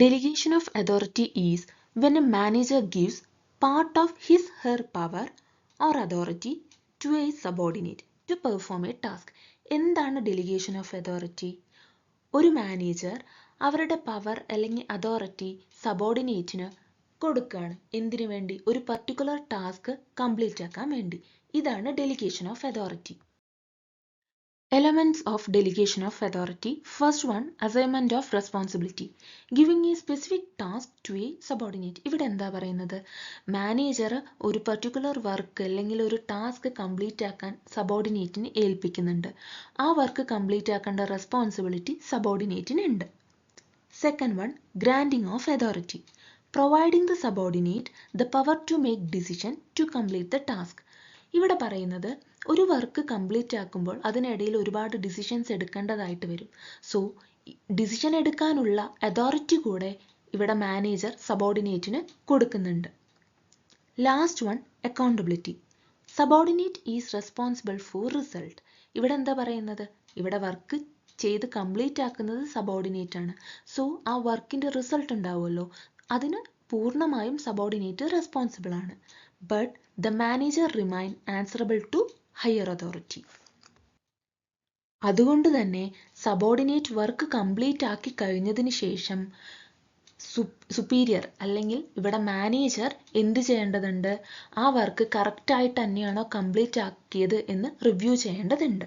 Delegation of authority is when a manager gives part of his/her power or authority to a subordinate to perform a task. എന്താണ് delegation of authority? ഒരു manager അവരുടെ power അല്ലെങ്കിൽ authority സബോർഡിനേറ്റിന് കൊടുക്കുകയാണ്. എന്തിനു വേണ്ടി? ഒരു particular task complete ആക്കാൻ വേണ്ടി. ഇതാണ് delegation of authority. Elements of delegation of authority. First one, assignment of responsibility. Giving a specific task to a subordinate. ഇവിടെ എന്താ പറയുന്നത്? മാനേജർ ഒരു പർട്ടിക്കുലർ വർക്ക് അല്ലെങ്കിൽ ഒരു ടാസ്ക് കംപ്ലീറ്റ് ആക്കാൻ സബോർഡിനേറ്റിന് ഏൽപ്പിക്കുന്നുണ്ട്. ആ വർക്ക് കംപ്ലീറ്റ് ആക്കേണ്ട റെസ്പോൺസിബിലിറ്റി സബോർഡിനേറ്റിന് ഉണ്ട്. Second one, granting of authority. Providing the subordinate the power to make decision to complete the task. ഇവിടെ പറയുന്നത് ഒരു വർക്ക് കംപ്ലീറ്റ് ആക്കുമ്പോൾ അതിനിടയിൽ ഒരുപാട് ഡിസിഷൻസ് എടുക്കേണ്ടതായിട്ട് വരും. സോ ഡിസിഷൻ എടുക്കാനുള്ള അതോറിറ്റി കൂടെ ഇവിടെ മാനേജർ സബോർഡിനേറ്റിന് കൊടുക്കുന്നുണ്ട്. Last one, accountability. Subordinate is responsible for result. ഇവിടെ എന്താ പറയുന്നത്? ഇവിടെ വർക്ക് ചെയ്ത് കംപ്ലീറ്റ് ആക്കുന്നത് സബോർഡിനേറ്റ് ആണ്. സോ ആ വർക്കിൻ്റെ റിസൾട്ട് ഉണ്ടാവുമല്ലോ, അതിന് പൂർണ്ണമായും സബോർഡിനേറ്റ് റെസ്പോൺസിബിൾ ആണ്. But the manager remain answerable to higher authority. അതുകൊണ്ട് തന്നെ സബോർഡിനേറ്റ് വർക്ക് കംപ്ലീറ്റ് ആക്കി കഴിഞ്ഞതിന് ശേഷം സുപ്പീരിയർ അല്ലെങ്കിൽ ഇവിടെ മാനേജർ എന്ത് ചെയ്യേണ്ടതുണ്ട്? ആ വർക്ക് കറക്റ്റായിട്ട് തന്നെയാണോ കംപ്ലീറ്റ് ആക്കിയത് എന്ന് റിവ്യൂ ചെയ്യേണ്ടതുണ്ട്.